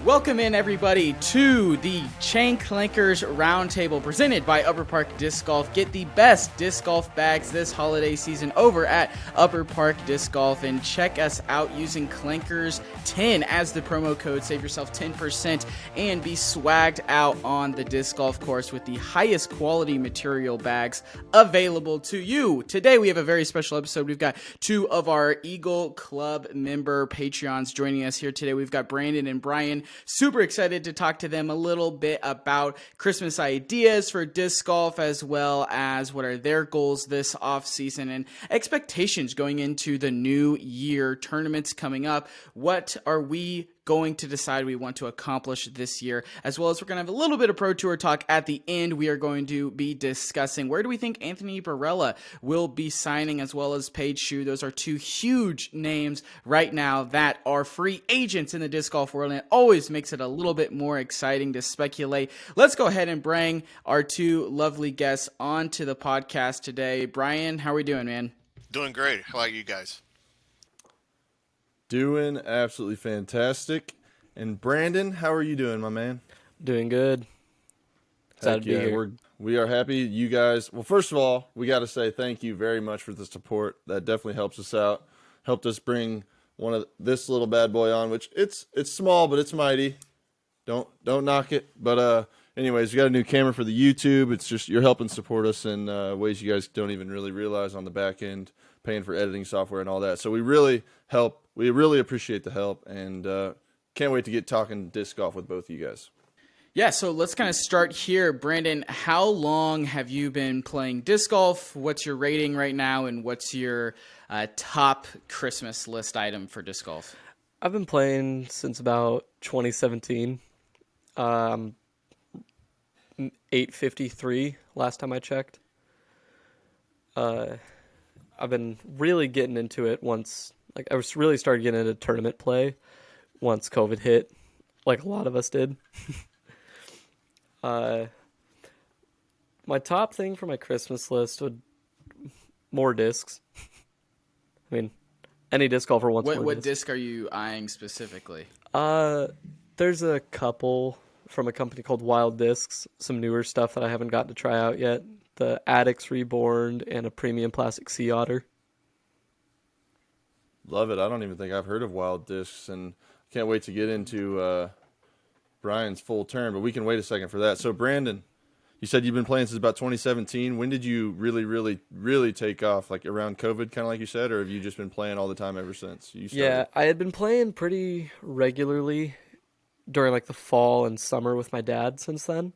Welcome in, everybody, to the Clankers Roundtable presented by Upper Park Disc Golf. Get the best disc golf bags this holiday season over at Upper Park Disc Golf, and check us out using Clankers10 as the promo code. Save yourself 10% and be swagged out on the disc golf course with the highest quality material bags available to you. Today we have a very special episode. We've got two of our Eagle Club member Patreons joining us here today. We've got Brandon and Bryan. Super excited to talk to them a little bit about Christmas ideas for disc golf, as well as what are their goals this offseason and expectations going into the new year, tournaments coming up. What are we going to decide we want to accomplish this year, as well as we're going to have a little bit of Pro Tour talk at the end. We are going to be discussing where do we think Anthony Barella will be signing, as well as Paige Shue. Those are two huge names right now that are free agents in the disc golf world, and it always makes it a little bit more exciting to speculate. Let's go ahead and bring our two lovely guests onto the podcast today. Bryan, how are we doing, man? Doing great. How about you guys? Doing absolutely fantastic. And Brandon, how are you doing, my man? Doing good. Excited to be here. We are happy you guys. Well, first of all, we got to say thank you very much for the support. That definitely helps us out. Helped us bring this little bad boy on, which it's small, but it's mighty. Don't knock it. But anyways, we got a new camera for the YouTube. It's just you're helping support us in ways you guys don't even really realize on the back end, paying for editing software and all that. So we really help. We really appreciate the help, and can't wait to get talking disc golf with both of you guys. Yeah, so let's kind of start here. Brandon, how long have you been playing disc golf? What's your rating right now, and what's your top Christmas list item for disc golf? I've been playing since about 2017. 853 last time I checked. I've been really getting into it once. I was really started getting into tournament play once COVID hit, like a lot of us did. My top thing for my Christmas list would more discs. I mean, any disc golfer wants more What disc are you eyeing specifically? There's a couple from a company called Wild Discs, some newer stuff that I haven't gotten to try out yet. The Addicts Reborn and a premium plastic Sea Otter. Love it. I don't even think I've heard of Wild Discs, and can't wait to get into Bryan's full term, but we can wait a second for that. So, Brandon, you said you've been playing since about 2017. When did you really take off? Like around COVID, kind of like you said, or have you just been playing all the time ever since you started? Yeah, I had been playing pretty regularly during like the fall and summer with my dad since then.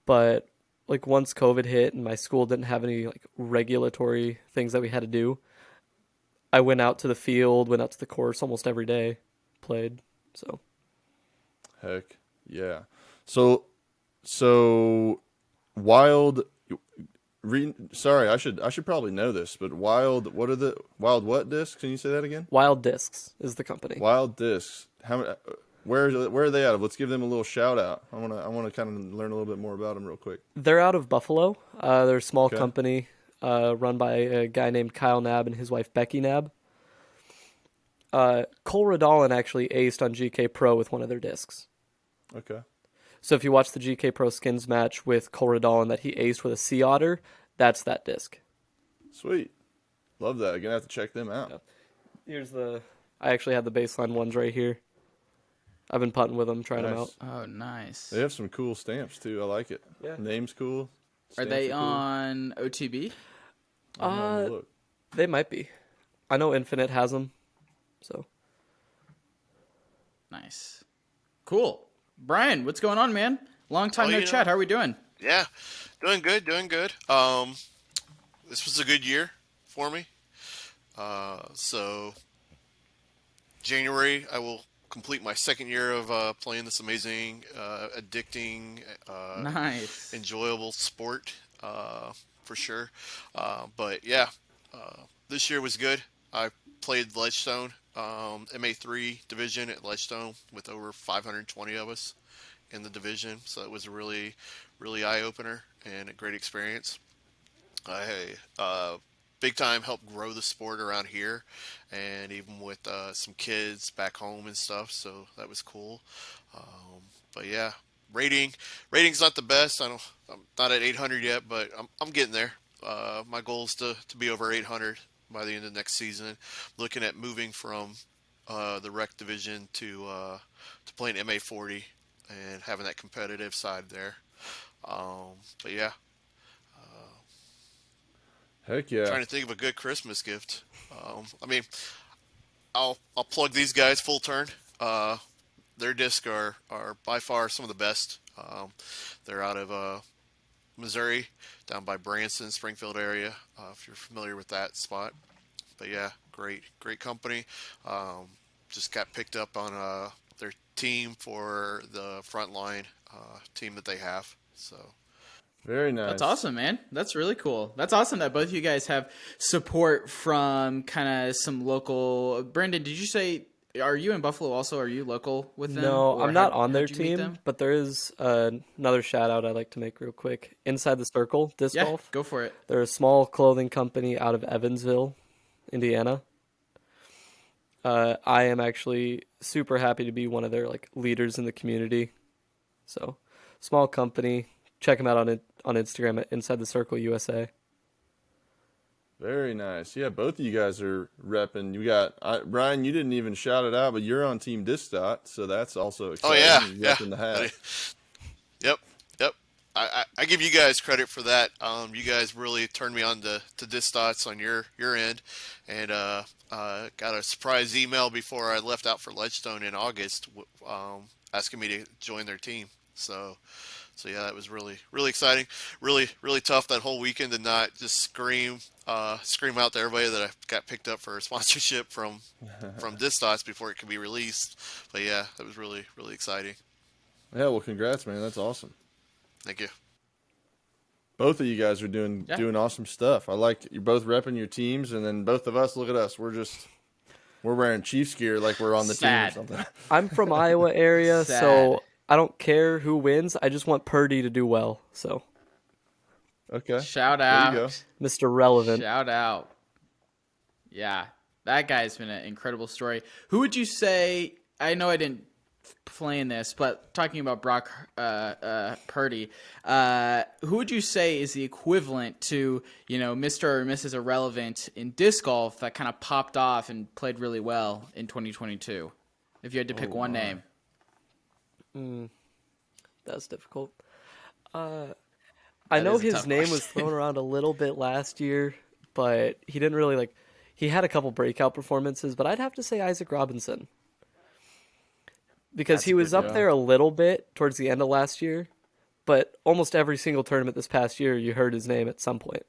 But like once COVID hit and my school didn't have any like regulatory things that we had to do, I went out to the field, went out to the course almost every day, played. So heck yeah. So Wild. Sorry, I should probably know this, but Wild. What are the Wild what discs? Can you say that again? Wild Discs is the company. Wild Discs. Where are they out of? Let's give them a little shout out. I want to kind of learn a little bit more about them real quick. They're out of Buffalo. They're a small company run by a guy named Kyle Knabb and his wife Becky Knabb. Cole Radallen actually aced on GK Pro with one of their discs. Okay. So if you watch the GK Pro Skins match with Cole Radallen that he aced with a Sea Otter, that's that disc. Sweet. Love that. I'm going to have to check them out. Yeah. I actually have the baseline ones right here. I've been putting with them, trying them out. Oh, nice. They have some cool stamps, too. I like it. Yeah. Name's cool. Are they on OTB? Look. They might be. I know Infinite has them. So. Nice. Cool. Bryan, what's going on, man? Long time no chat. How are we doing? Yeah, doing good. This was a good year for me. So January, I will complete my second year of playing this amazing, addicting, nice, enjoyable sport, for sure. But yeah, this year was good. I played Ledgestone, MA3 division at Ledgestone with over 520 of us in the division. So it was a really, really eye-opener and a great experience. I big time helped grow the sport around here, and even with some kids back home and stuff. So that was cool. But yeah, rating's not the best. I'm not at 800 yet, but I'm getting there. My goal is to be over 800 by the end of next season. Looking at moving from the rec division to playing MA40 and having that competitive side there. But yeah, Heck yeah. trying to think of a good Christmas gift. I mean, I'll plug these guys full turn. Their discs are by far some of the best. They're out of Missouri, down by Branson, Springfield area. If you're familiar with that spot, but yeah, great company. Just got picked up on their team for the frontline team that they have. So. Very nice. That's awesome, man. That's really cool. That's awesome that both of you guys have support from kind of some local. Brendan, did you say, are you in Buffalo also? Are you local with them? No, Or I'm not how'd on their you meet team, them? but there is another shout out I'd like to make real quick. Inside the Circle Disc Yeah, Golf. go for it. They're a small clothing company out of Evansville, Indiana. I am actually super happy to be one of their leaders in the community. So, small company. Check them out on Instagram at Inside the Circle USA. Very nice. Yeah, both of you guys are repping. You got Brian. You didn't even shout it out, but you're on Team Disc.dot, so that's also Oh exciting. yeah, You're repping the hat. Yep. I give you guys credit for that. You guys really turned me on to Disc Dots on your end, and got a surprise email before I left out for Ledgestone in August, asking me to join their team. So yeah, that was really exciting. Really tough that whole weekend to not just scream out to everybody that I got picked up for a sponsorship from Disc Dots before it could be released. But yeah, that was really exciting. Yeah, well, congrats, man. That's awesome. Thank you. Both of you guys are doing awesome stuff. I like you're both repping your teams, and then both of us. Look at us. We're wearing Chiefs gear like we're on the Sad. team or something. I'm from Iowa area, Sad. so I don't care who wins. I just want Birdie to do well. So, Okay. Shout There you go. out. Mr. Relevant. Shout out. Yeah, that guy's been an incredible story. Who would you say, I know I didn't play in this, but talking about Brock Purdy, who would you say is the equivalent to, Mr. or Mrs. Irrelevant in disc golf that kind of popped off and played really well in 2022? If you had to pick one name. That's difficult. I That know is a his tough name was question. thrown around a little bit last year, but he didn't really he had a couple breakout performances, but I'd have to say Isaac Robinson. Because That's he a was good up one. there a little bit towards the end of last year, but almost every single tournament this past year, you heard his name at some point.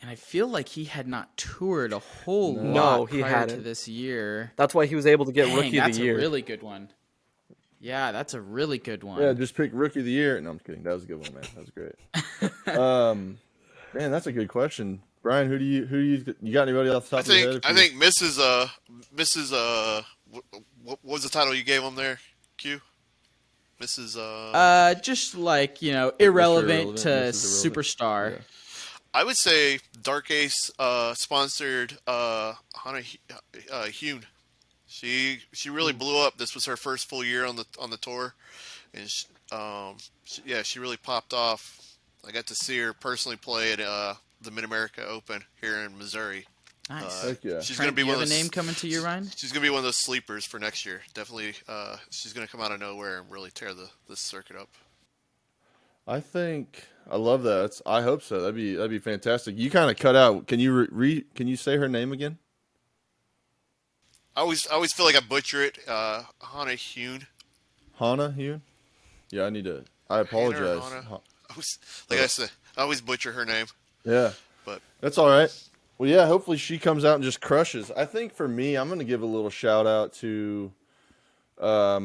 And I feel like he had not toured a whole No, lot he prior to hadn't. this year. That's why he was able to get Dang, Rookie of that's the Year. a really good one. Yeah, that's a really good one. Yeah, just pick Rookie of the Year. No, I'm kidding. That was a good one, man. That was great. Man, that's a good question. Brian, who do you got anybody off the top of your head? I think Mrs. What was the title you gave him there? Q. Mrs. Just irrelevant to Mrs. Irrelevant. superstar. Yeah. I would say Dark Ace sponsored Hannah Hune. She really blew up. This was her first full year on the tour, and she really popped off. I got to see her personally play at the Mid America Open here in Missouri. Nice. Heck yeah. She's Trent, gonna be do you one have of a those. name coming to you, Ryan? She's gonna be one of those sleepers for next year. Definitely, she's gonna come out of nowhere and really tear the circuit up. I think I love that. I hope so. That'd be fantastic. You kind of cut out. Can you can you say her name again? I always feel like I butcher it. Hannah Hune. Hannah Hune? Yeah, I need to. I apologize. Hannah. I said, I always butcher her name. Yeah, But that's all right. Well, yeah, hopefully she comes out and just crushes. I think for me, I'm going to give a little shout out to a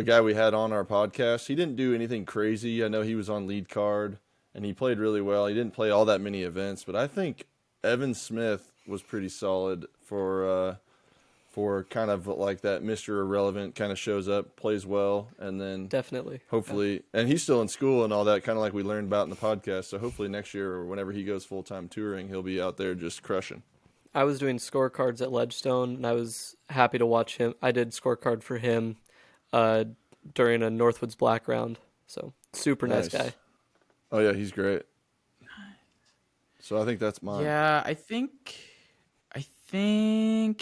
guy we had on our podcast. He didn't do anything crazy. I know he was on lead card and he played really well. He didn't play all that many events, but I think Evan Smith was pretty solid for for kind of like that Mr. Irrelevant, kind of shows up, plays well, and then Definitely. hopefully, and he's still in school and all that, kind of like we learned about in the podcast. So hopefully next year or whenever he goes full-time touring, he'll be out there just crushing. I was doing scorecards at Ledgestone, and I was happy to watch him. I did scorecard for him during a Northwoods Black round. So super nice guy. Oh yeah, he's great. So I think that's mine. Yeah, I think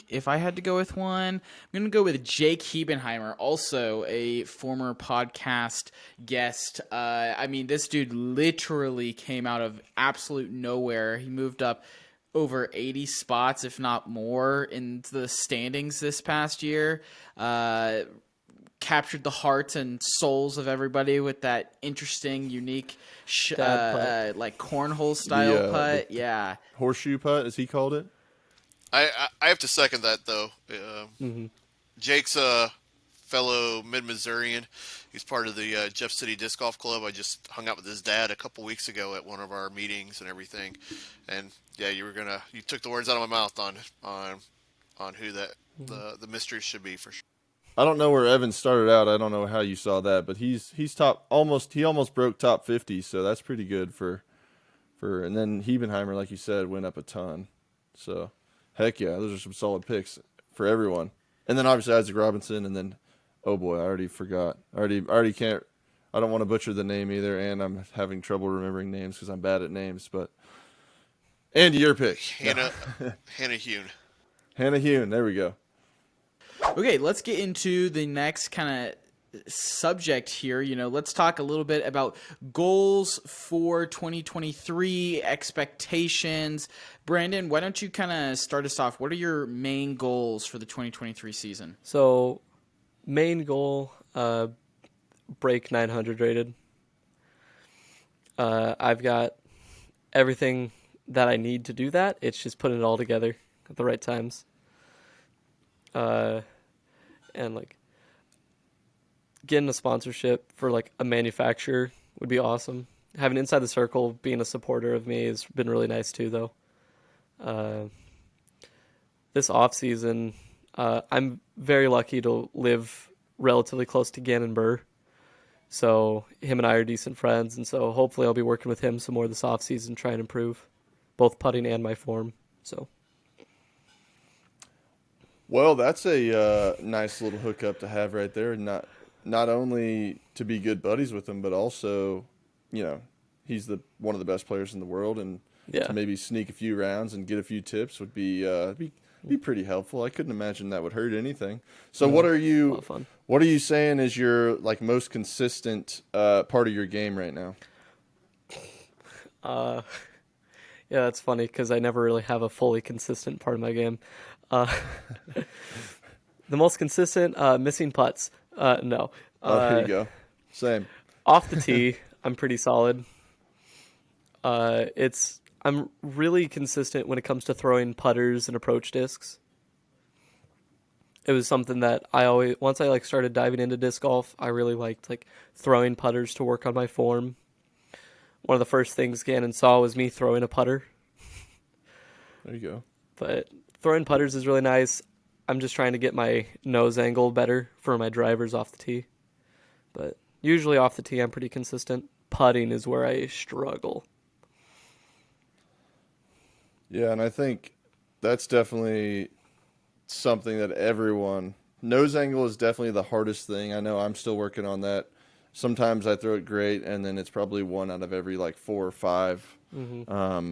if I had to go with one, I'm going to go with Jake Hebenheimer, also a former podcast guest. I mean, this dude literally came out of absolute nowhere. He moved up over 80 spots, if not more, in the standings this past year. Captured the hearts and souls of everybody with that interesting, unique, like cornhole style putt. Yeah, horseshoe putt, as he called it. I have to second that though. Mm-hmm. Jake's a fellow Mid-Missourian. He's part of the Jeff City Disc Golf Club. I just hung out with his dad a couple weeks ago at one of our meetings and everything. And yeah, you took the words out of my mouth on who that the mystery should be for sure. I don't know where Evan started out. I don't know how you saw that, but he's top almost. He almost broke top 50, so that's pretty good for. And then Hebenheimer, like you said, went up a ton. So, heck yeah, those are some solid picks for everyone. And then obviously Isaac Robinson, and then oh boy, I already forgot. I already can't. I don't want to butcher the name either, and I'm having trouble remembering names because I'm bad at names. But Andy, your pick. Hannah Hune. Hannah Hune. There we go. Okay, let's get into the next kind of subject here. Let's talk a little bit about goals for 2023, expectations. Brandon, why don't you kind of start us off? What are your main goals for the 2023 season? So, main goal, break 900 rated. I've got everything that I need to do that. It's just putting it all together at the right times. And like getting a sponsorship for like a manufacturer would be awesome. Having Inside the Circle being a supporter of me has been really nice too, though. This off season, I'm very lucky to live relatively close to Gannon Burr. So him and I are decent friends, and so hopefully I'll be working with him some more this off season, try and improve both putting and my form. So. Well, that's a nice little hookup to have right there. Not only to be good buddies with him, but also, he's one of the best players in the world, and to maybe sneak a few rounds and get a few tips would be pretty helpful. I couldn't imagine that would hurt anything. So, what are you saying is your like most consistent part of your game right now? Yeah, that's funny because I never really have a fully consistent part of my game. The most consistent, missing putts. No. There you go. Same. Off the tee, I'm pretty solid. I'm really consistent when it comes to throwing putters and approach discs. It was something that once I started diving into disc golf, I really liked throwing putters to work on my form. One of the first things Gannon saw was me throwing a putter. There you go. But throwing putters is really nice. I'm just trying to get my nose angle better for my drivers off the tee. But usually off the tee, I'm pretty consistent. Putting is where I struggle. Yeah, and I think that's definitely something that nose angle is definitely the hardest thing. I know I'm still working on that. Sometimes I throw it great, and then it's probably one out of every 4 or 5. Mm-hmm.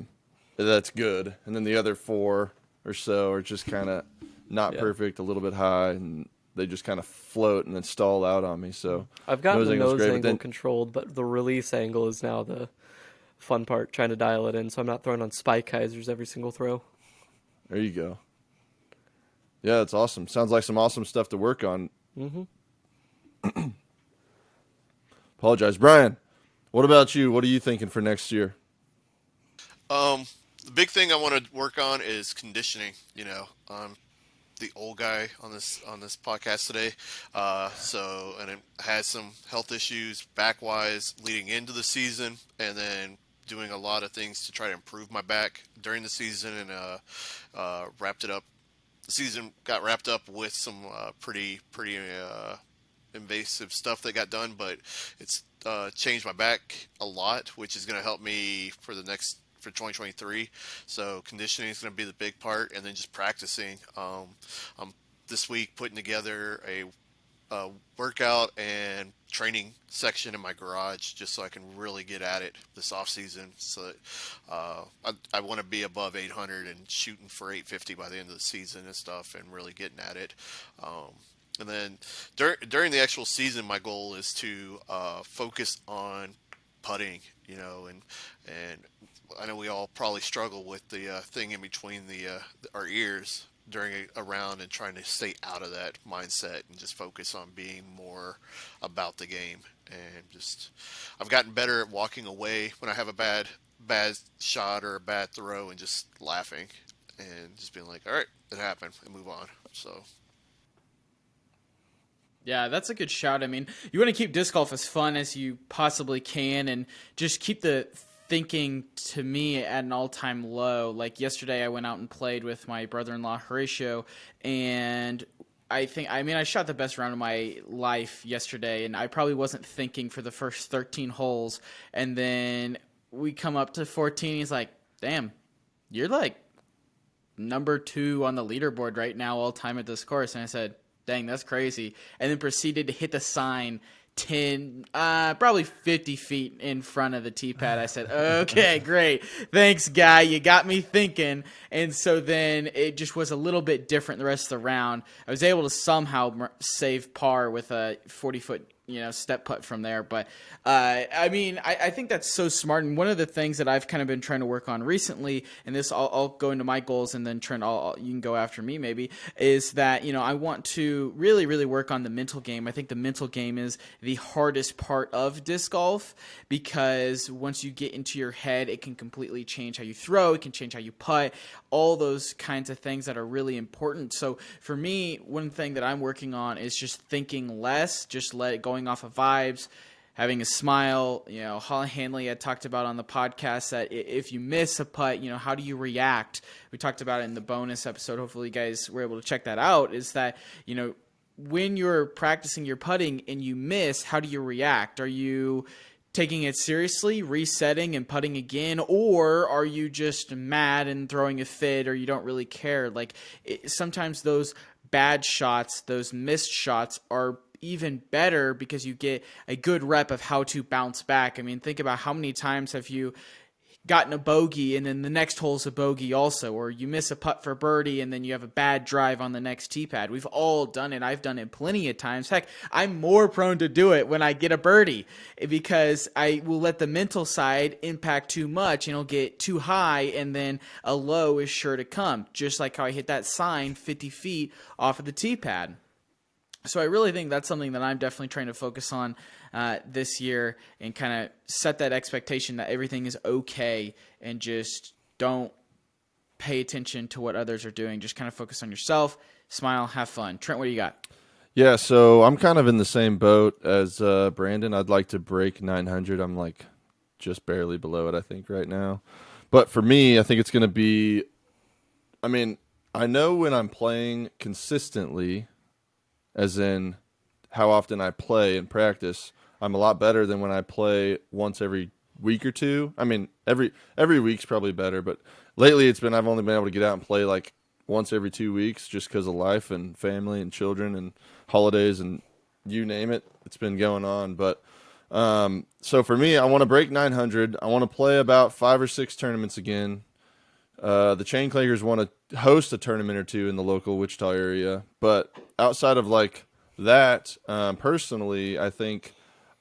That's good. And then the other 4 or so are just kind of not perfect, a little bit high, and they just kind of float and then stall out on me. So I've gotten the nose angle controlled, but the release angle is now the fun part, trying to dial it in, so I'm not throwing on spike hyzers every single throw. There you go. Yeah, that's awesome. Sounds like some awesome stuff to work on. Mm-hmm. Apologize. Bryan, what about you? What are you thinking for next year? The big thing I want to work on is conditioning. I'm the old guy on this podcast today, and it has some health issues back-wise leading into the season, and then doing a lot of things to try to improve my back during the season, and wrapped it up the season got wrapped up with some pretty invasive stuff that got done, but it's changed my back a lot, which is going to help me for 2023. So conditioning is going to be the big part, and then just practicing. I'm this week putting together a workout and training section in my garage just so I can really get at it this off season. So that, I want to be above 800 and shooting for 850 by the end of the season and stuff, and really getting at it. And then during the actual season, my goal is to focus on putting, and I know we all probably struggle with the thing in between our ears during a round, and trying to stay out of that mindset and just focus on being more about the game. And just I've gotten better at walking away when I have a bad shot or a bad throw, and just laughing and just being like, all right, it happened, and move on. So Yeah, that's a good shout. I mean, you want to keep disc golf as fun as you possibly can, and just keep the thinking, to me, at an all-time low. Like yesterday, I went out and played with my brother-in-law Horatio, and I shot the best round of my life yesterday, and I probably wasn't thinking for the first 13 holes, and then we come up to 14. He's like, "Damn, you're like number 2 on the leaderboard right now, all time at this course." And I said, "Dang, that's crazy." And then proceeded to hit the sign probably 50 feet in front of the tee pad. I said, "Okay, great. Thanks, guy. You got me thinking." And so then it just was a little bit different the rest of the round. I was able to somehow save par with a 40-foot step putt from there. But I think that's so smart. And one of the things that I've kind of been trying to work on recently, and this I'll go into my goals, and then Trent, you can go after me maybe, is that I want to really, really work on the mental game. I think the mental game is the hardest part of disc golf, because once you get into your head, it can completely change how you throw. It can change how you putt. All those kinds of things that are really important. So for me, one thing that I'm working on is just thinking less, just going off of vibes, having a smile. Holly Hanley had talked about on the podcast that if you miss a putt, how do you react? We talked about it in the bonus episode. Hopefully you guys were able to check that out. Is that, when you're practicing your putting and you miss, how do you react? Are you taking it seriously, resetting and putting again, or are you just mad and throwing a fit, or you don't really care? Sometimes those bad shots, those missed shots are even better because you get a good rep of how to bounce back. I mean, think about how many times have you gotten a bogey and then the next hole's a bogey also, or you miss a putt for birdie and then you have a bad drive on the next tee pad. We've all done it. I've done it plenty of times. Heck, I'm more prone to do it when I get a birdie, because I will let the mental side impact too much and it'll get too high, and then a low is sure to come, just like how I hit that sign 50 feet off of the tee pad. So I really think that's something that I'm definitely trying to focus on this year, and kind of set that expectation that everything is okay, and just don't pay attention to what others are doing. Just kind of focus on yourself, smile, have fun. Trent, what do you got? Yeah, so I'm kind of in the same boat as Brandon. I'd like to break 900. I'm like just barely below it, I think, right now. But for me, I think it's going to be, I know when I'm playing consistently, as in how often I play and practice, I'm a lot better than when I play once every week or two. Every week's probably better, but lately I've only been able to get out and play like once every 2 weeks, just because of life and family and children and holidays and you name it. It's been going on. But so for me, I want to break 900. I want to play about 5 or 6 tournaments again. The Chain Clankers want to host a tournament or two in the local Wichita area. But outside of like that, personally, I think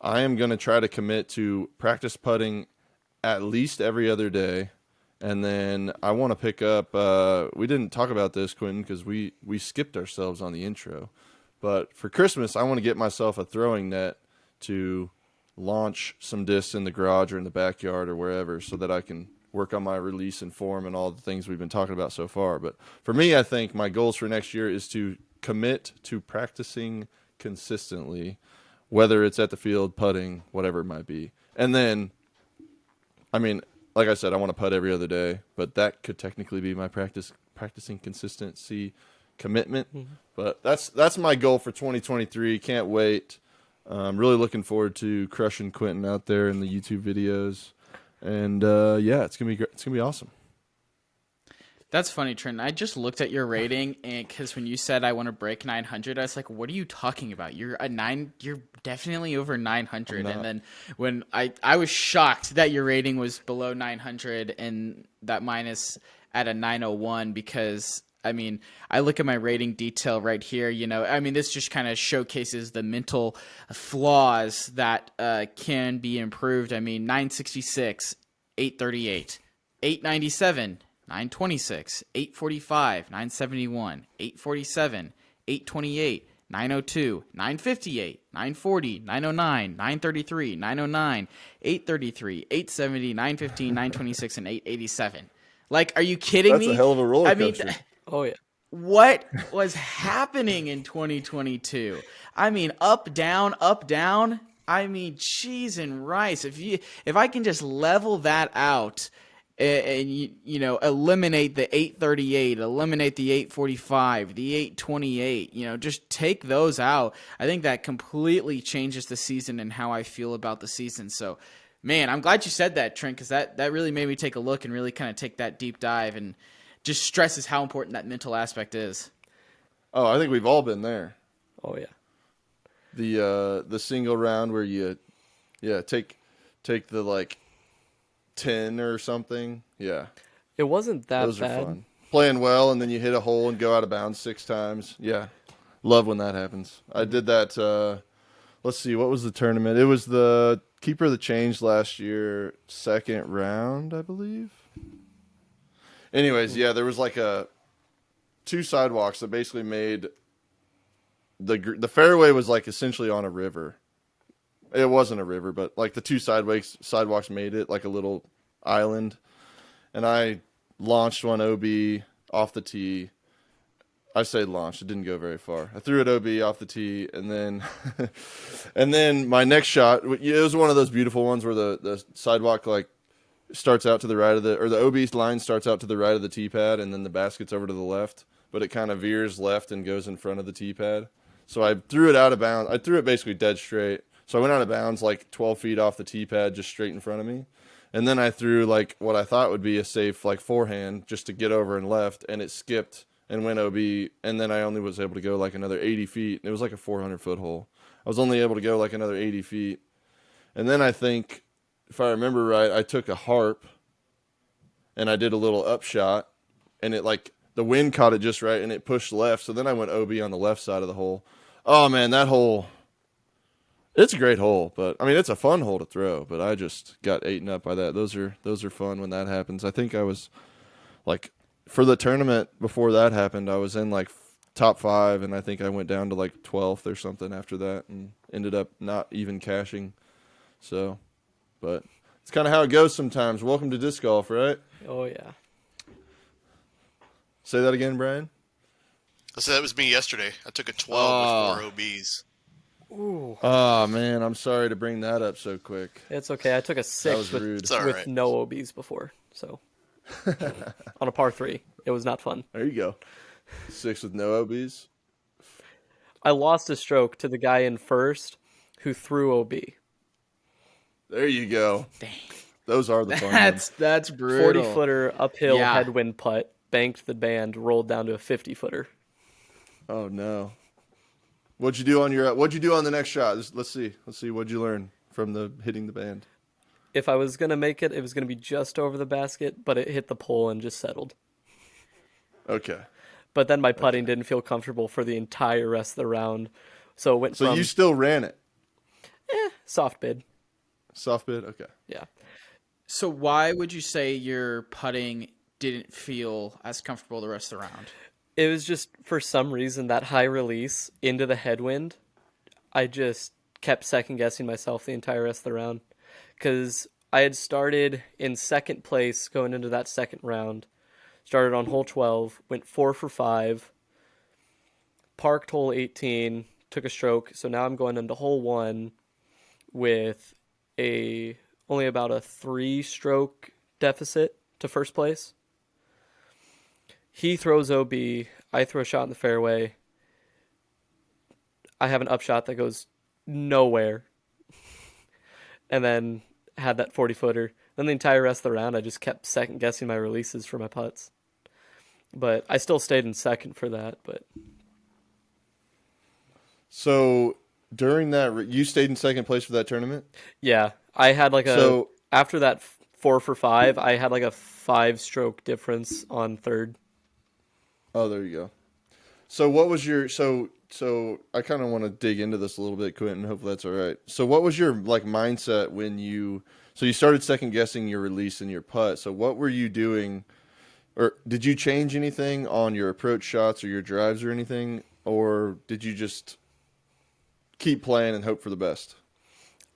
I am going to try to commit to practice putting at least every other day. And then I want to pick up, we didn't talk about this, Quentin, because we skipped ourselves on the intro. But for Christmas, I want to get myself a throwing net to launch some discs in the garage or in the backyard or wherever, so that I can work on my release and form and all the things we've been talking about so far. But for me, I think my goals for next year is to commit to practicing consistently, whether it's at the field, putting, whatever it might be. And then, like I said, I want to putt every other day, but that could technically be my practicing consistency commitment. But that's my goal for 2023. Can't wait. Really looking forward to crushing Quentin out there in the YouTube videos. And yeah, it's gonna be awesome. That's funny, Trent. I just looked at your rating, and because when you said I want to break 900, I was like, "What are you talking about? You're definitely over 900." And then when I was shocked that your rating was below 900 and that mine is at a 901 because I mean I look at my rating detail right here. You know, I mean this just kind of showcases the mental flaws that can be improved. I mean 966, 838, 897. 926, 845, 971, 847, 828, 902, 958, 940, 909, 933, 909, 833, 870, 915, 926, and 887. Like, are you kidding me? That's a hell of a roller I mean, coaster. Oh yeah. what was happening in 2022? I mean, up, down, up, down. I mean, cheese and rice. If I can just level that out and you know, eliminate the 838, eliminate the 845, the 828, you know, just take those out. I think that completely changes the season and how I feel about the season. So, man, I'm glad you said that, Trent, because that really made me take a look and really kind of take that deep dive and just stresses how important that mental aspect is. Oh, I think we've all been there. Oh yeah. The single round where you take the like 10 or something. Yeah. It wasn't that Those bad. are fun. Playing well and then you hit a hole and go out of bounds 6 times. Yeah. Love when that happens. I did that let's see, what was the tournament? It was the Keeper of the Change last year, second round, I believe. Anyways, yeah, there was like 2 sidewalks that basically made the fairway was like essentially on a river. It wasn't a river, but like the 2 sidewalks made it like a little island. And I launched one OB off the tee. I say launched, it didn't go very far. I threw it OB off the tee, and then and then my next shot, it was one of those beautiful ones where the sidewalk like starts out to the right of the OB line starts out to the right of the tee pad, and then the basket's over to the left, but it kind of veers left and goes in front of the tee pad. So I threw it out of bounds. I threw it basically dead straight. So I went out of bounds like 12 feet off the tee pad, just straight in front of me. And then I threw like what I thought would be a safe like forehand just to get over and left, and it skipped and went OB. And then I only was able to go like another 80 feet. It was like a 400-foot hole. I was only able to go like another 80 feet. And then I think, if I remember right, I took a harp and I did a little upshot, and it like the wind caught it just right and it pushed left. So then I went OB on the left side of the hole. Oh man, that hole. It's a great hole, but I mean it's a fun hole to throw. But I just got eaten up by that. Those are fun when that happens. I think I was like for the tournament before that happened, I was in like top 5, and I think I went down to like 12th or something after that, and ended up not even cashing. So, but it's kind of how it goes sometimes. Welcome to disc golf, right? Oh yeah. Say that again, Brian. So that was me yesterday. I took a 12 with 4 OBs. Ooh. Oh man, I'm sorry to bring that up so quick. It's okay. I took a 6 was rude. with, It's all with right. no OBs before, so on a par 3. It was not fun. There you go. 6 with no OBs. I lost a stroke to the guy in first who threw OB. There you go. Dang. Those are the fun ones. That's brutal. 40-footer uphill Yeah. headwind putt, banked the band, rolled down to a 50-footer. Oh no. What'd you do on the next shot? Let's see. What'd you learn from the hitting the band? If I was going to make it, it was going to be just over the basket, but it hit the pole and just settled. Okay. But then my putting didn't feel comfortable for the entire rest of the round. So it went So from you still ran it. soft bid. Soft bid? Okay. Yeah. So why would you say your putting didn't feel as comfortable the rest of the round? It was just, for some reason, that high release into the headwind. I just kept second-guessing myself the entire rest of the round. Because I had started in second place going into that second round. Started on hole 12, went 4 for 5. Parked hole 18, took a stroke. So now I'm going into hole 1 with only about a 3-stroke deficit to first place. He throws OB, I throw a shot in the fairway. I have an upshot that goes nowhere, and then had that 40-footer. Then the entire rest of the round, I just kept second guessing my releases for my putts. But I still stayed in second for that. But So during that, you stayed in second place for that tournament. yeah, I had like So after that 4 for 5, I had like a 5-stroke difference on third. oh, there you go. So what was your so I kind of want to dig into this a little bit, Quentin. Hopefully that's all right. So what was your like mindset when you started second guessing your release and your putt? So what were you doing, or did you change anything on your approach shots or your drives or anything, or did you just keep playing and hope for the best?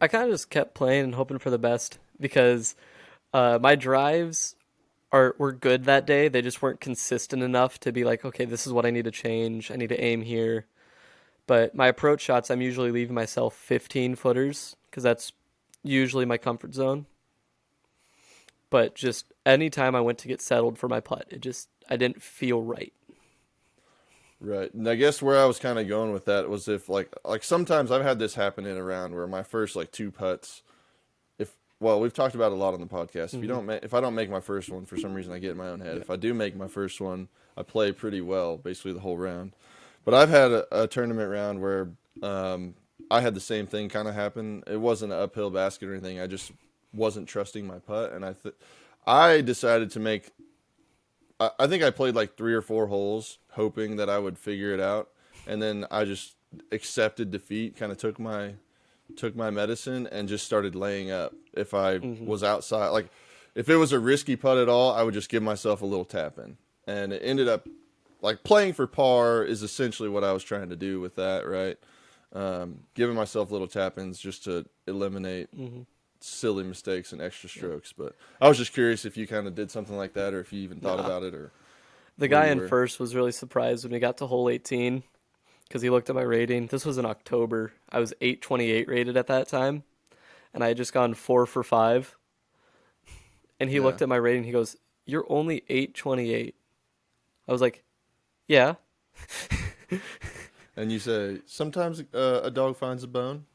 I kind of just kept playing and hoping for the best because my drives were good that day. They just weren't consistent enough to be like, okay, this is what I need to change. I need to aim here. But my approach shots, I'm usually leaving myself 15 footers because that's usually my comfort zone. But just anytime I went to get settled for my putt, I didn't feel right. Right. And I guess where I was kind of going with that was if like sometimes I've had this happen in a round where my first like 2 putts, well, we've talked about it a lot on the podcast. If I don't make my first one for some reason, I get in my own head. If I do make my first one, I play pretty well basically the whole round. But I've had a tournament round where I had the same thing kind of happen. It wasn't an uphill basket or anything. I just wasn't trusting my putt, and I decided to make. I think I played like 3 or 4 holes, hoping that I would figure it out, and then I just accepted defeat. Kind of took my medicine and just started laying up. If I was outside, like if it was a risky putt at all, I would just give myself a little tap in, and it ended up like playing for par is essentially what I was trying to do with that, right? Giving myself little tap ins just to eliminate silly mistakes and extra strokes. But I was just curious if you kind of did something like that, or if you even thought about it, or The guy in first was really surprised when we got to hole 18 because he looked at my rating. This was in October. I was 828 rated at that time, and I had just gone 4 for 5. And he looked at my rating. He goes, "You're only 828." I was like, "Yeah." And you say sometimes a dog finds a bone.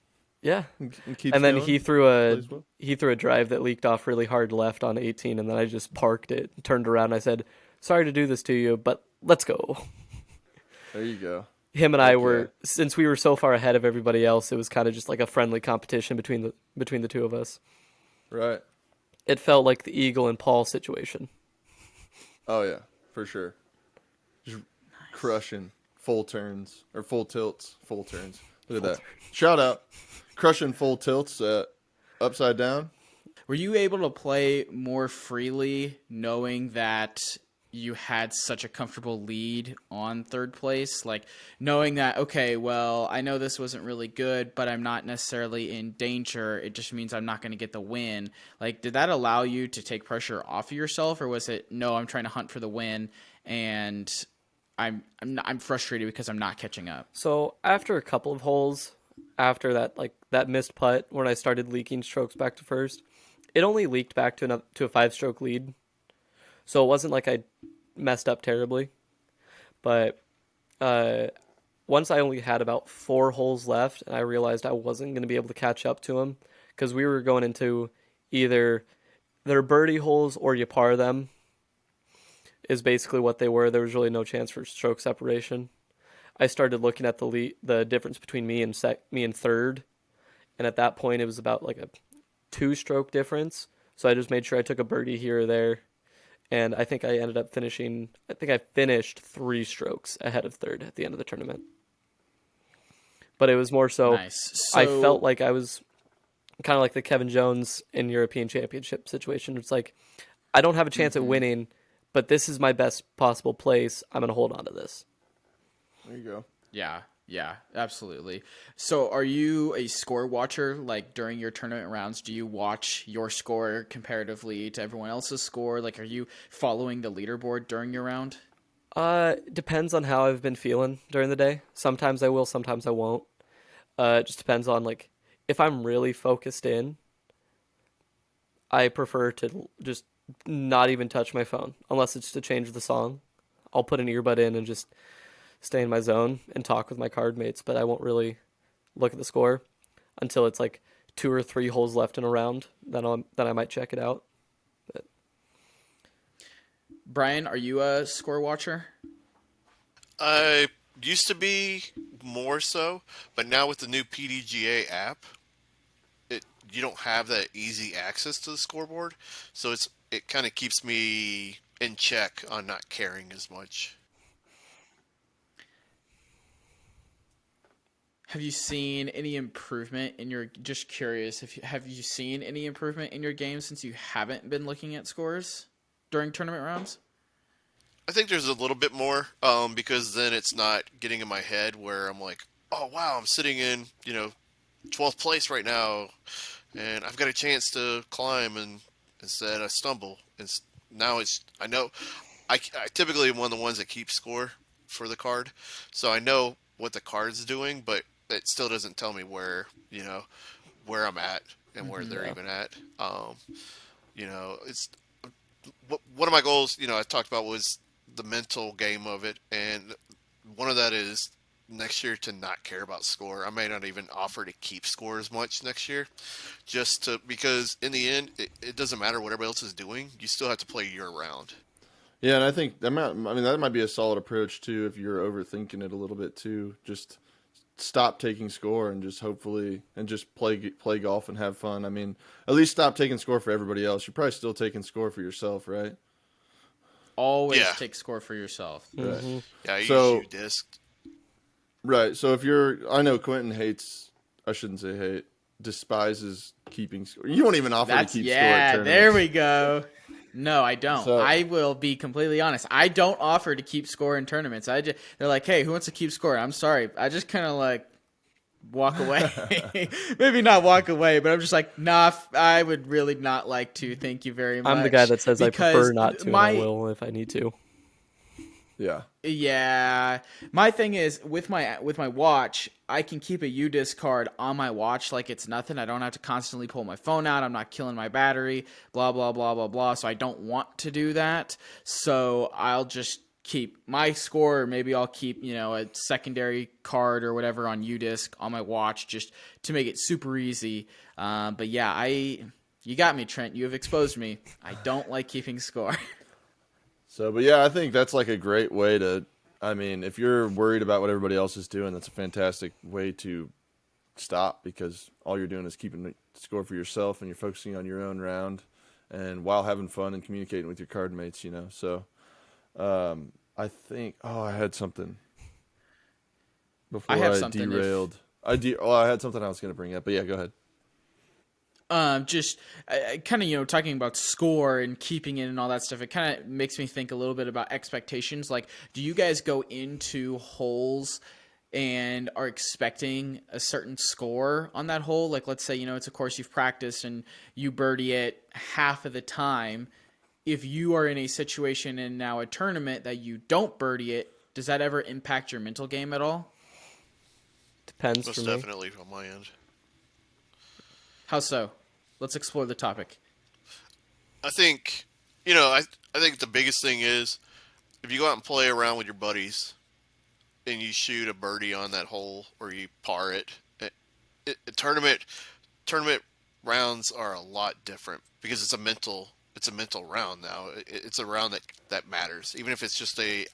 Yeah. And keeps And then going, he threw plays well. a drive that leaked off really hard left on 18, and then I just parked it, turned around, and I said, "Sorry to do this to you, but let's go." There you go. Him and I were, since we were so far ahead of everybody else, it was kind of just like a friendly competition between the two of us. Right. It felt like the Eagle and Paul situation. Oh yeah, for sure. Just crushing full turns or full tilts, full turns. Look at that. Shout out. Crushing full tilts upside down. Were you able to play more freely knowing that you had such a comfortable lead on third place? Like knowing that, okay, well, I know this wasn't really good, but I'm not necessarily in danger. It just means I'm not going to get the win. Like, did that allow you to take pressure off of yourself, or was it, no, I'm trying to hunt for the win and I'm frustrated because I'm not catching up? So after a couple of holes, after that missed putt when I started leaking strokes back to first, it only leaked back to a 5-stroke lead. So it wasn't like I messed up terribly. But once I only had about 4 holes left, and I realized I wasn't going to be able to catch up to him because we were going into either their birdie holes or you par them is basically what they were. There was really no chance for stroke separation. I started looking at the difference between me and third, and at that point it was about like a 2-stroke difference. So I just made sure I took a birdie here or there, and I think I ended up finishing. I think I finished 3 strokes ahead of third at the end of the tournament. But it was more so, Nice. I felt like I was kind of like the Kevin Jones in European Championship situation. It's like I don't have a chance at winning, but this is my best possible place. I'm gonna hold on to this. There you go. Yeah, absolutely. So are you a score watcher? Like during your tournament rounds, do you watch your score comparatively to everyone else's score? Like, are you following the leaderboard during your round? Depends on how I've been feeling during the day. Sometimes I will, sometimes I won't. It just depends on like if I'm really focused in, I prefer to just not even touch my phone unless it's to change the song. I'll put an earbud in and just stay in my zone and talk with my card mates, but I won't really look at the score until it's like 2 or 3 holes left in a round. Then I might check it out. But Brian, are you a score watcher? I used to be more so, but now with the new PDGA app, you don't have that easy access to the scoreboard, so it kind of keeps me in check on not caring as much. Have you seen any improvement in your? Just curious, have you seen any improvement in your game since you haven't been looking at scores during tournament rounds? I think there's a little bit more, because then it's not getting in my head where I'm like, oh wow, I'm sitting in 12th place right now, and I've got a chance to climb, and instead I stumble. Now I know I typically am one of the ones that keeps score for the card, so I know what the card's doing, but it still doesn't tell me where I'm at and where they're Yeah. even at. It's one of my goals. I talked about was the mental game of it, and one of that is next year to not care about score. I may not even offer to keep score as much next year, because in the end, it doesn't matter what everybody else is doing. You still have to play your round. Yeah, and I think that might be a solid approach too if you're overthinking it a little bit too. Just stop taking score and just play golf and have fun. I mean, at least stop taking score for everybody else. You're probably still taking score for yourself, right? Always Yeah. take score for yourself. Right. Yeah, I So- use disc. Right. So I know Quentin hates. I shouldn't say hate. Despises keeping score. You won't even offer to keep score at tournaments. There we go. No, I don't. So- I will be completely honest. I don't offer to keep score in tournaments. They're like, "Hey, who wants to keep score?" I'm sorry. I just kind of like walk away. Maybe not walk away, but I'm just like, "Nah, I would really not like to. Thank you very much." I'm the guy that says I Because prefer not to, and I will if I need to. Yeah. Yeah, my thing is with my watch, I can keep a UDisc card on my watch like it's nothing. I don't have to constantly pull my phone out. I'm not killing my battery. Blah blah blah blah blah. So I don't want to do that. So I'll just keep my score. Or maybe I'll keep a secondary card or whatever on UDisc on my watch just to make it super easy. But yeah, you got me, Trent. You have exposed me. I don't like keeping score. So, but yeah, I think that's like a great way to. I mean, if you're worried about what everybody else is doing, that's a fantastic way to stop because all you're doing is keeping the score for yourself and you're focusing on your own round and while having fun and communicating with your card mates, So, I think. Oh, I had something before I have I something if- derailed. I had something I was going to bring up, but yeah, go ahead. Just kind of, talking about score and keeping it and all that stuff, it kind of makes me think a little bit about expectations. Like, do you guys go into holes and are expecting a certain score on that hole? Like, let's say, it's a course you've practiced and you birdie it half of the time. If you are in a situation in now a tournament that you don't birdie it, does that ever impact your mental game at all? Depends Most for me. definitely on my end. How so? Let's explore the topic. I think, I think the biggest thing is if you go out and play around with your buddies and you shoot a birdie on that hole or you par it, tournament rounds are a lot different because it's a mental round now. It's a round that matters, even if it's just a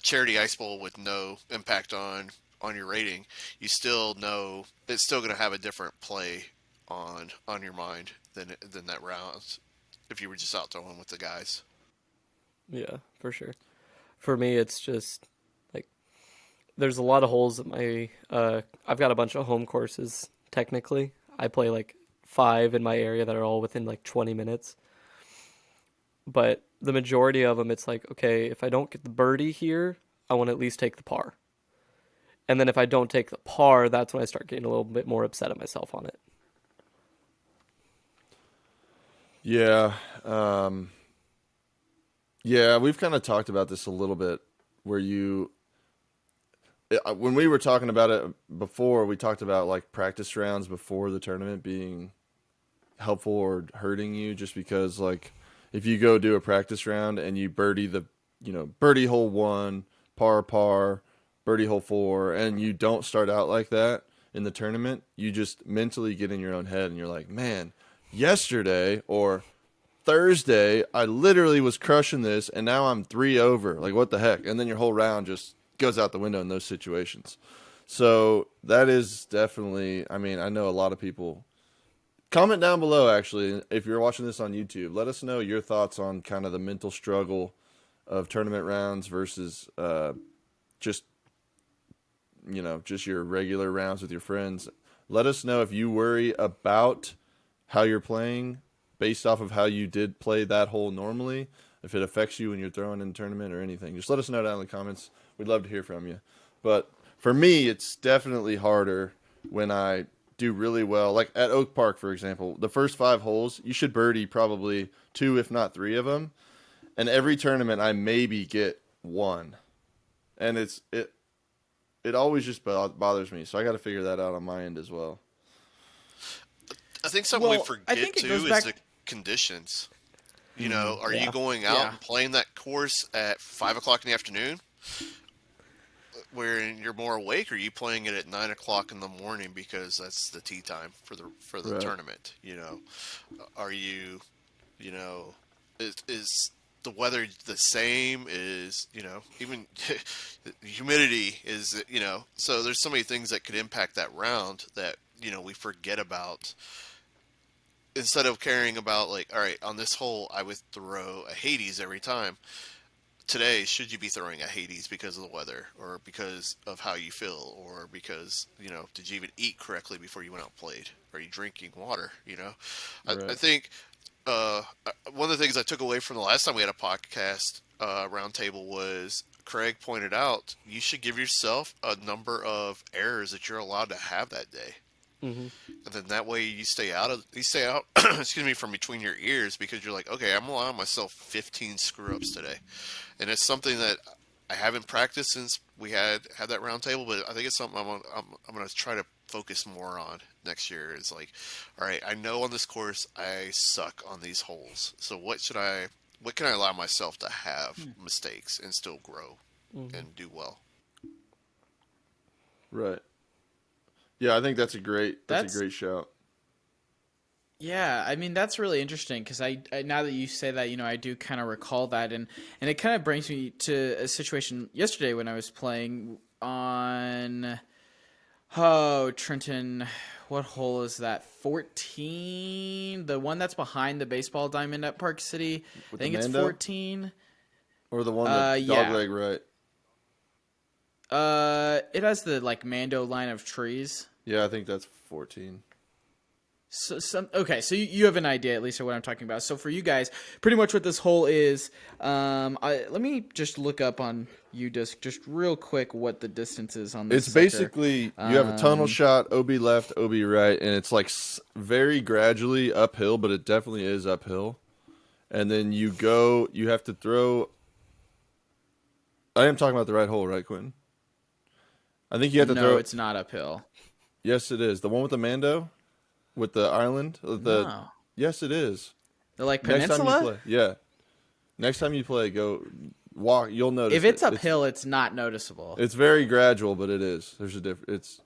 charity ice bowl with no impact on your rating. You still know it's still going to have a different play on your mind than that round if you were just out throwing with the guys. Yeah, for sure. For me, it's just like there's a lot of holes at my. I've got a bunch of home courses. Technically, I play like 5 in my area that are all within like 20 minutes. But the majority of them, it's like, okay, if I don't get the birdie here, I want to at least take the par. And then if I don't take the par, that's when I start getting a little bit more upset at myself on it. Yeah. Yeah, we've kind of talked about this a little bit where when we were talking about it before, we talked about like practice rounds before the tournament being helpful or hurting you just because like if you go do a practice round and you birdie the birdie hole 1, par, birdie hole 4, and you don't start out like that in the tournament, you just mentally get in your own head and you're like, man, yesterday or Thursday, I literally was crushing this, and now I'm 3 over. Like, what the heck? And then your whole round just goes out the window in those situations. So that is definitely, I mean, I know a lot of people. Comment down below, actually, if you're watching this on YouTube. Let us know your thoughts on kind of the mental struggle of tournament rounds versus just, just your regular rounds with your friends. Let us know if you worry about how you're playing based off of how you did play that hole normally, if it affects you when you're throwing in a tournament or anything. Just let us know down in the comments. We'd love to hear from you. But for me, it's definitely harder when I do really well. Like at Oak Park, for example, the first 5 holes, you should birdie probably 2, if not 3 of them. And every tournament, I maybe get 1. And it always just bothers me. So I got to figure that out on my end as well. I think something we Well, I forget think it too goes is back- the conditions. Are you Yeah. going out Yeah. and playing that course at 5 o'clock in the afternoon, where you're more awake, or are you playing it at 9 o'clock in the morning because that's the tee time for the Right. tournament? Are you, is the weather the same? Is even humidity is so there's so many things that could impact that round that we forget about. Instead of caring about, like, all right, on this hole I would throw a Hades every time. Today, should you be throwing a Hades because of the weather, or because of how you feel, or because did you even eat correctly before you went out and played? Are you drinking water? I Right. think one of the things I took away from the last time we had a podcast roundtable was Craig pointed out you should give yourself a number of errors that you're allowed to have that day. Mm-hmm. And then that way you stay out excuse me, from between your ears, because you're like, okay, I'm allowing myself 15 screw ups today. And it's something that I haven't practiced since we had that round table, but I think it's something I'm going to try to focus more on next year. Is like, all right, I know on this course I suck on these holes. So what can I allow myself to have mistakes and still grow and do well? Right. Yeah, I think that's a great That's shout. Yeah, I mean that's really interesting because I now that you say that, I do kind of recall that, and it kind of brings me to a situation yesterday when I was playing on Trenton. What hole is that? 14, the one that's behind the baseball diamond at Park City. With I think the it's Mando? 14. Or the one that yeah. dogleg right. It has the Mando line of trees. Yeah, I think that's 14. So so you have an idea at least of what I'm talking about. So for you guys, pretty much what this hole is, let me just look up on UDisc just real quick what the distance is on this. It's basically you have a tunnel shot, OB left, OB right, and it's very gradually uphill, but it definitely is uphill. And then you have to throw. I am talking about the right hole, right, Quentin? I think you have to throw. No, it's not uphill. Yes, it is. The one with the Mando? With the island? No. Yes, it is. The Next time you peninsula? play. Yeah. Next time you play, go walk. You'll notice. If it's uphill, it's not noticeable. It's very gradual, but it is. There's a difference.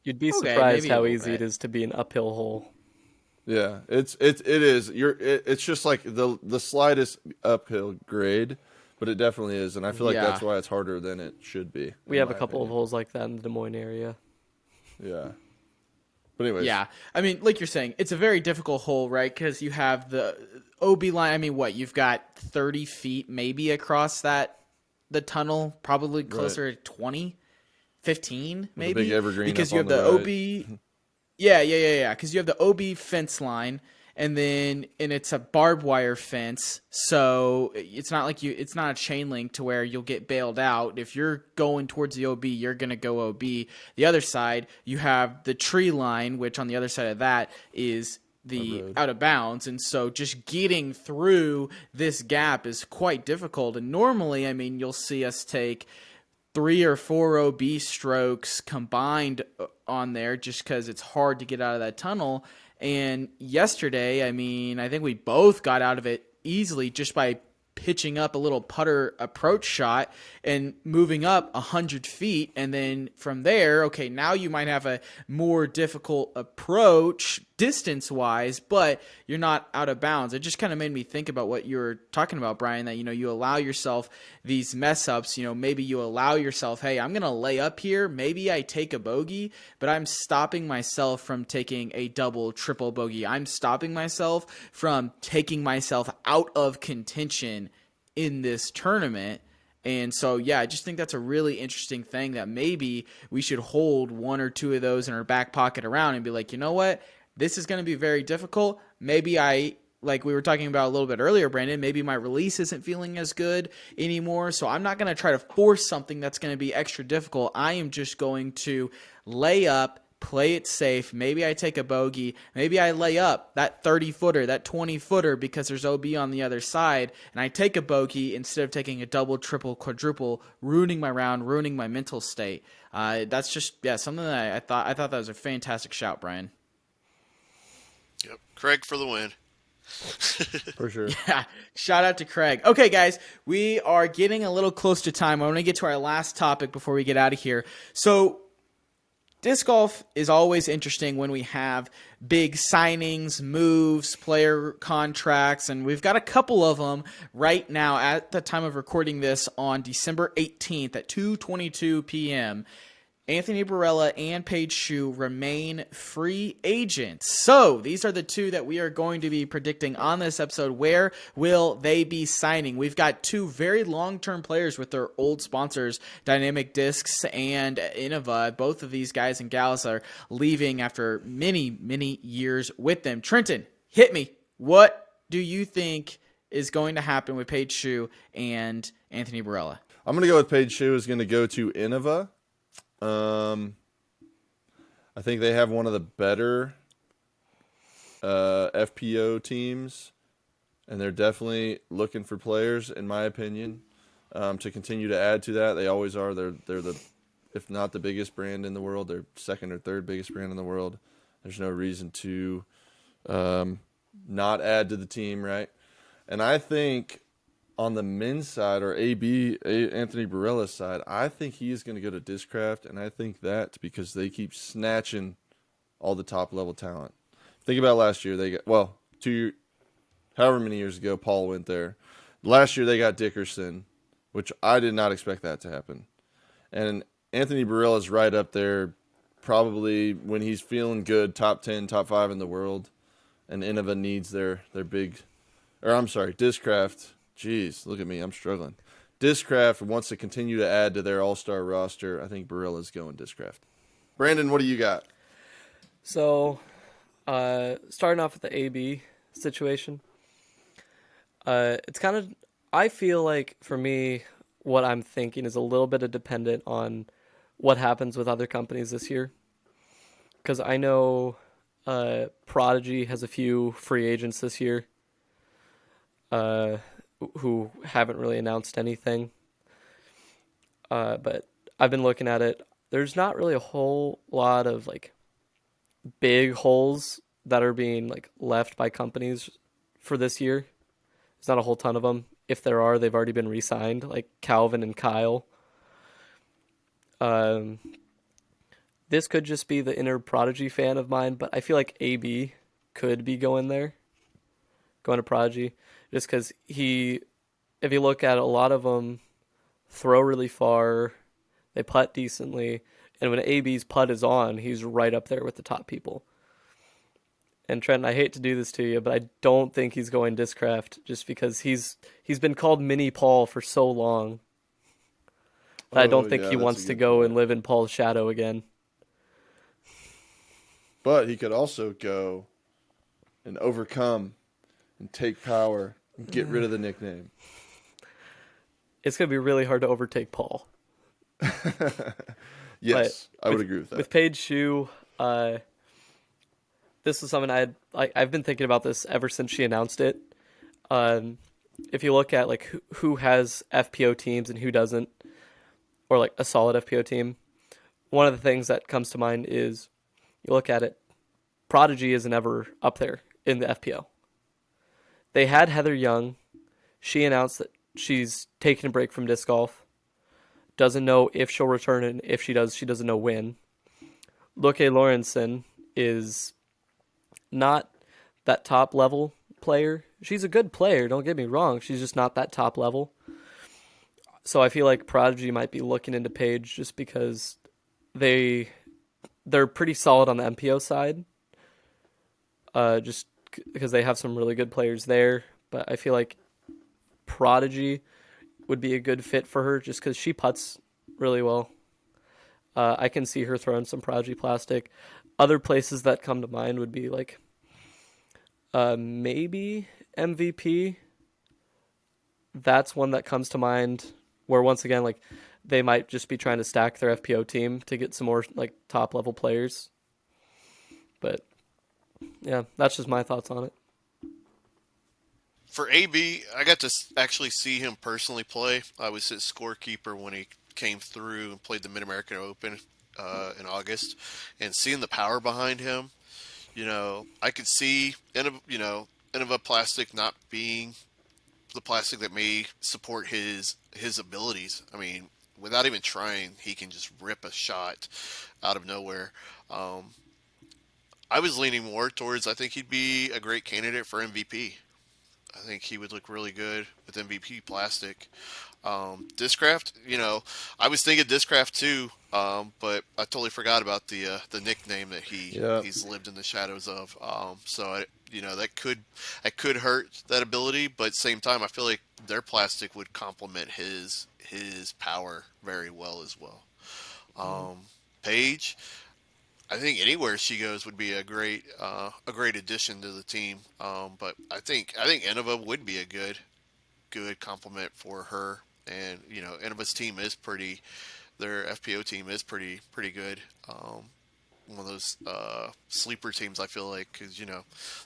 You'd be Okay, surprised maybe a how little easy bit. it is to be an uphill hole. Yeah, it is. It's just like the slightest uphill grade, but it definitely is, and I feel like Yeah. that's why it's harder than it should be. We in have a my couple of opinion. holes like that in the Des Moines area. Yeah. But anyways. Yeah, I mean, like you're saying, it's a very difficult hole, right? Because you have the OB line. I mean, what you've got 30 feet maybe across the tunnel, probably closer to 20, 15 maybe. big evergreen because up you on have the the right. OB. Yeah. Because you have the OB fence line, and it's a barbed wire fence, so it's not it's not a chain link to where you'll get bailed out. If you're going towards the OB, you're gonna go OB. The other side, you have the tree line, which on the other side of that is the out of bounds, and so just getting through this gap is quite difficult. And normally, I mean, you'll see us take 3 or 4 OB strokes combined on there just because it's hard to get out of that tunnel. And yesterday, I mean, I think we both got out of it easily just by pitching up a little putter approach shot and moving up 100 feet. And then from there, okay, now you might have a more difficult approach distance wise, but you're not out of bounds. It just kind of made me think about what you were talking about, Brian, that, you allow yourself these mess ups, maybe you allow yourself, hey, I'm going to lay up here. Maybe I take a bogey, but I'm stopping myself from taking a double, triple bogey. I'm stopping myself from taking myself out of contention in this tournament. And so, yeah, I just think that's a really interesting thing that maybe we should hold one or two of those in our back pocket around and be like, you know what? This is going to be very difficult. Maybe like we were talking about a little bit earlier, Brandon, maybe my release isn't feeling as good anymore. So I'm not going to try to force something that's going to be extra difficult. I am just going to lay up, play it safe. Maybe I take a bogey. Maybe I lay up that 30-footer, that 20-footer because there's OB on the other side, and I take a bogey instead of taking a double, triple, quadruple, ruining my round, ruining my mental state. That's just, something that I thought that was a fantastic shout, Brian. Yep. Craig for the win. For sure. Yeah, shout out to Craig. Okay, guys, we are getting a little close to time. I want to get to our last topic before we get out of here. So, disc golf is always interesting when we have big signings, moves, player contracts, and we've got a couple of them right now at the time of recording this on December 18th at 2:22 p.m. Anthony Barella and Paige Shue remain free agents. So these are the two that we are going to be predicting on this episode. Where will they be signing? We've got two very long-term players with their old sponsors, Dynamic Discs and Innova. Both of these guys and gals are leaving after many, many years with them. Trenton, hit me. What do you think is going to happen with Paige Shue and Anthony Barella? I'm going to go with Paige Shue is going to go to Innova. I think they have one of the better FPO teams, and they're definitely looking for players, in my opinion, to continue to add to that. They always are. They're the, if not the biggest brand in the world, they're second or third biggest brand in the world. There's no reason to not add to the team, right? And I think on the men's side, or Anthony Barella's side, I think he is going to go to Discraft, and I think that's because they keep snatching all the top-level talent. Think about last year. They got, however many years ago Paul went there. Last year they got Dickerson, which I did not expect that to happen. And Anthony Barella's right up there, probably when he's feeling good, top 10, top 5 in the world, and Innova needs their Discraft. Jeez, look at me. I'm struggling. Discraft wants to continue to add to their all-star roster. I think Barella's going Discraft. Brandon, what do you got? So, starting off with the AB situation, it's kind of, I feel like for me, what I'm thinking is a little bit dependent on what happens with other companies this year. Because I know Prodigy has a few free agents this year. Who haven't really announced anything. But I've been looking at it. There's not really a whole lot of big holes that are being left by companies for this year. There's not a whole ton of them. If there are, they've already been re-signed, like Calvin and Kyle. This could just be the inner Prodigy fan of mine, but I feel like AB could be going to Prodigy. Just because if you look at it, a lot of them throw really far, they putt decently, and when AB's putt is on, he's right up there with the top people. And Trent, I hate to do this to you, but I don't think he's going Discraft just because he's been called Mini Paul for so long. I don't think he wants to go and live in Paul's shadow again. But he could also go and overcome and take power. Get rid of the nickname. It's going to be really hard to overtake Paul. Yes, I would agree with that. With Paige Shue, this is something I've been thinking about this ever since she announced it. If you look at who has FPO teams and who doesn't, or a solid FPO team, one of the things that comes to mind is you look at it, Prodigy isn't ever up there in the FPO. They had Heather Young. She announced that she's taking a break from disc golf. Doesn't know if she'll return, and if she does, she doesn't know when. Loke Lawrenson is not that top level player. She's a good player, don't get me wrong. She's just not that top level. So I feel like Prodigy might be looking into Paige just because they're pretty solid on the MPO side. Just because they have some really good players there. But I feel like Prodigy would be a good fit for her just because she putts really well. I can see her throwing some Prodigy plastic. Other places that come to mind would be like maybe MVP. That's one that comes to mind where once again like they might just be trying to stack their FPO team to get some more like top level players. But yeah, that's just my thoughts on it. For AB, I got to actually see him personally play. I was his scorekeeper when he came through and played the Mid-American Open in August, and seeing the power behind him, I could see Innova plastic not being the plastic that may support his abilities. I mean, without even trying, he can just rip a shot out of nowhere. I was leaning more towards I think he'd be a great candidate for MVP. I think he would look really good with MVP plastic. Discraft, I was thinking Discraft too, but I totally forgot about the nickname that he's lived in the shadows of. That could hurt that ability, but at the same time, I feel like their plastic would complement his power very well as well. Paige, I think anywhere she goes would be a great addition to the team. But I think Innova would be a good complement for her. And Innova's team is their FPO team is pretty good. One of those sleeper teams, I feel like, because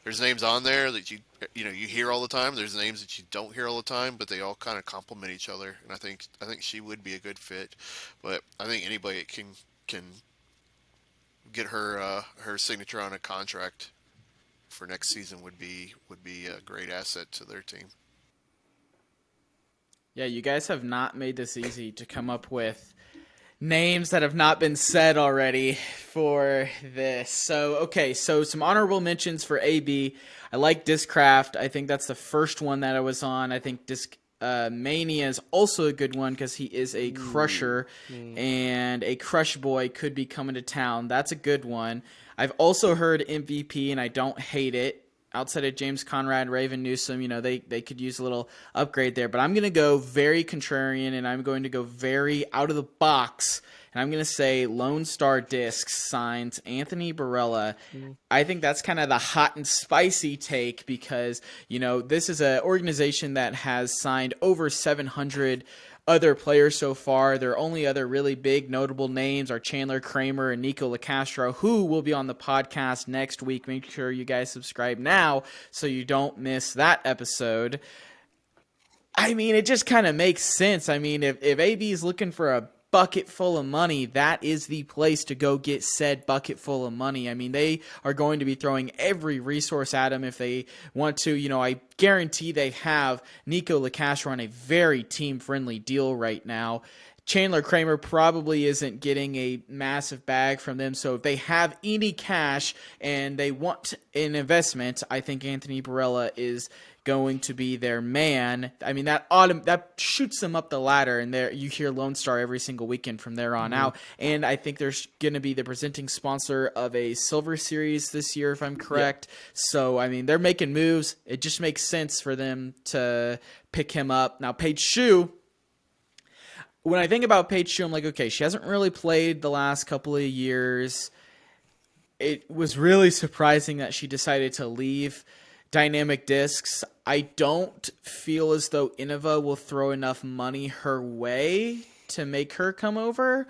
there's names on there that you hear all the time. There's names that you don't hear all the time, but they all kind of complement each other. And I think she would be a good fit. But I think anybody that can get her signature on a contract for next season would be a great asset to their team. Yeah, you guys have not made this easy to come up with names that have not been said already for this. So some honorable mentions for AB. I like Discraft. I think that's the first one that I was on. I think Mania is also a good one because he is a crusher, and a crush boy could be coming to town. That's a good one. I've also heard MVP, and I don't hate it. Outside of James Conrad, Raven Newsom, they could use a little upgrade there. But I'm going to go very contrarian, and I'm going to go very out of the box. And I'm going to say Lone Star Discs signs Anthony Barella. I think that's kind of the hot and spicy take because, this is an organization that has signed over 700 other players so far. Their only other really big notable names are Chandler Kramer and Nico LaCastro, who will be on the podcast next week. Make sure you guys subscribe now so you don't miss that episode. I mean, it just kind of makes sense. I mean, if AB is looking for a bucket full of money, that is the place to go get said bucket full of money. I mean, they are going to be throwing every resource at him if they want to. I guarantee they have Nico LaCastro on a very team-friendly deal right now. Chandler Kramer probably isn't getting a massive bag from them, so if they have any cash and they want an investment, I think Anthony Barella is going to be their man. I mean, that shoots them up the ladder, and there you hear Lone Star every single weekend from there on out. And I think there's going to be the presenting sponsor of a Silver Series this year, if I'm correct. Yeah. So, I mean, they're making moves. It just makes sense for them to pick him up. Now, Paige Shue, when I think about Paige Shue, I'm like, okay, she hasn't really played the last couple of years. It was really surprising that she decided to leave Dynamic Discs. I don't feel as though Innova will throw enough money her way to make her come over.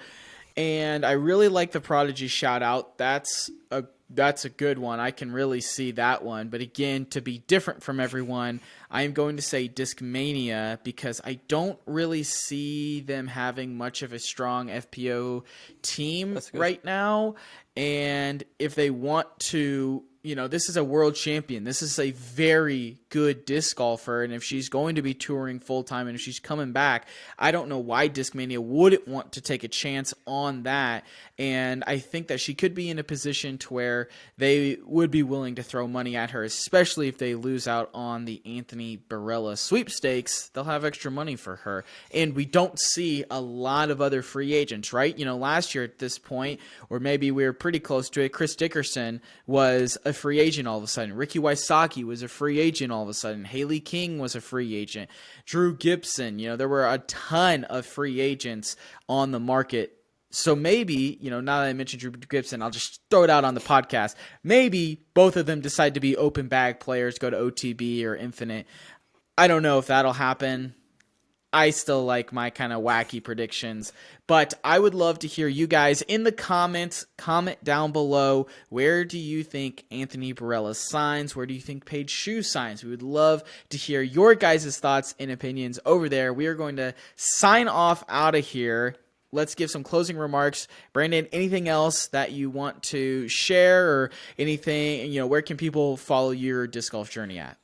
And I really like the Prodigy shout out. That's a good one. I can really see that one. But again, to be different from everyone, I am going to say Discmania because I don't really see them having much of a strong FPO team right now. And if they want to, this is a world champion. This is a very good disc golfer, and if she's going to be touring full-time and if she's coming back, I don't know why Discmania wouldn't want to take a chance on that. And I think that she could be in a position to where they would be willing to throw money at her, especially if they lose out on the Anthony Barella sweepstakes. They'll have extra money for her. And we don't see a lot of other free agents, right? Last year at this point, or maybe we were pretty close to it, Chris Dickerson was a free agent all of a sudden. Ricky Wysocki was a free agent all of a sudden. Haley King was a free agent. Drew Gibson, there were a ton of free agents on the market. So maybe, now that I mentioned Drew Gibson, I'll just throw it out on the podcast. Maybe both of them decide to be open bag players, go to OTB or Infinite. I don't know if that'll happen. I still like my kind of wacky predictions, but I would love to hear you guys in the comments. Comment down below. Where do you think Anthony Barella signs? Where do you think Paige Shue signs? We would love to hear your guys' thoughts and opinions over there. We are going to sign off out of here. Let's give some closing remarks. Brandon, anything else that you want to share or anything, where can people follow your disc golf journey at?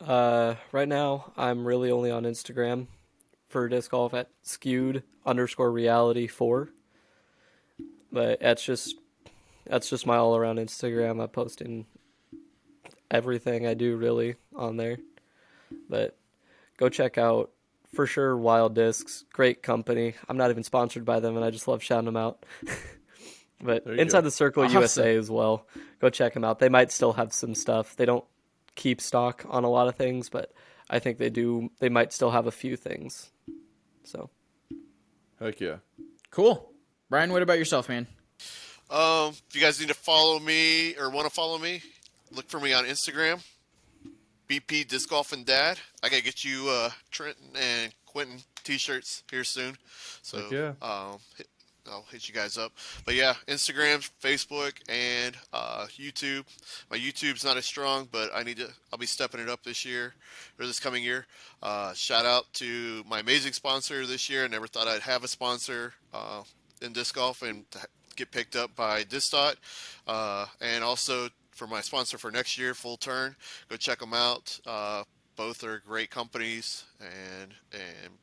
Right now, I'm really only on Instagram for disc golf at skewed_reality4. But that's just my all around Instagram. I'm posting everything I do really on there. But go check out for sure Wild Discs, great company. I'm not even sponsored by them and I just love shouting them out. But Inside the Circle Awesome. USA as well. Go check them out. They might still have some stuff. They don't keep stock on a lot of things, but I think they do. They might still have a few things. So, Heck yeah. Cool. Brian, what about yourself, man? If you guys need to follow me or want to follow me, look for me on Instagram. BP Disc Golf and Dad. I gotta get you Trenton and Quentin t-shirts here soon. So Heck yeah. I'll hit you guys up. But yeah, Instagram, Facebook, and YouTube. My YouTube's not as strong, but I'll be stepping it up this year or this coming year. Shout out to my amazing sponsor this year. I never thought I'd have a sponsor in disc golf and to get picked up by Disc.dot. And also for my sponsor for next year, Full Turn. Go check them out. Both are great companies, and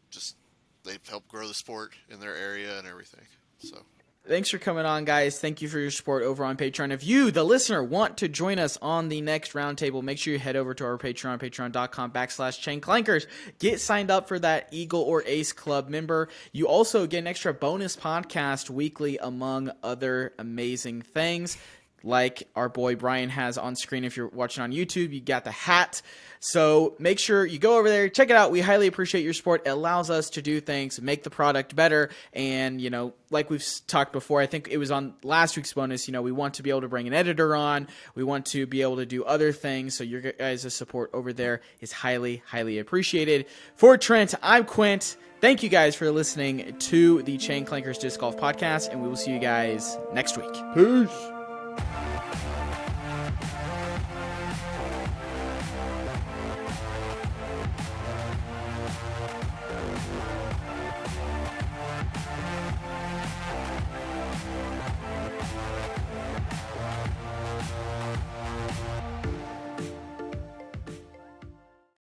just they've helped grow the sport in their area and everything. So Thanks for coming on, guys. Thank you for your support over on Patreon. If you, the listener, want to join us on the next roundtable, make sure you head over to our Patreon, patreon.com/ChainClankers. Get signed up for that Eagle or Ace Club member. You also get an extra bonus podcast weekly, among other amazing things. Like our boy Brian has on screen. If you're watching on YouTube, you got the hat. So make sure you go over there, check it out. We highly appreciate your support. It allows us to do things, make the product better. And, like we've talked before, I think it was on last week's bonus, we want to be able to bring an editor on. We want to be able to do other things. So your guys' support over there is highly, highly appreciated. For Trent, I'm Quint. Thank you guys for listening to the Chain Clankers Disc Golf Podcast, and we will see you guys next week. Peace.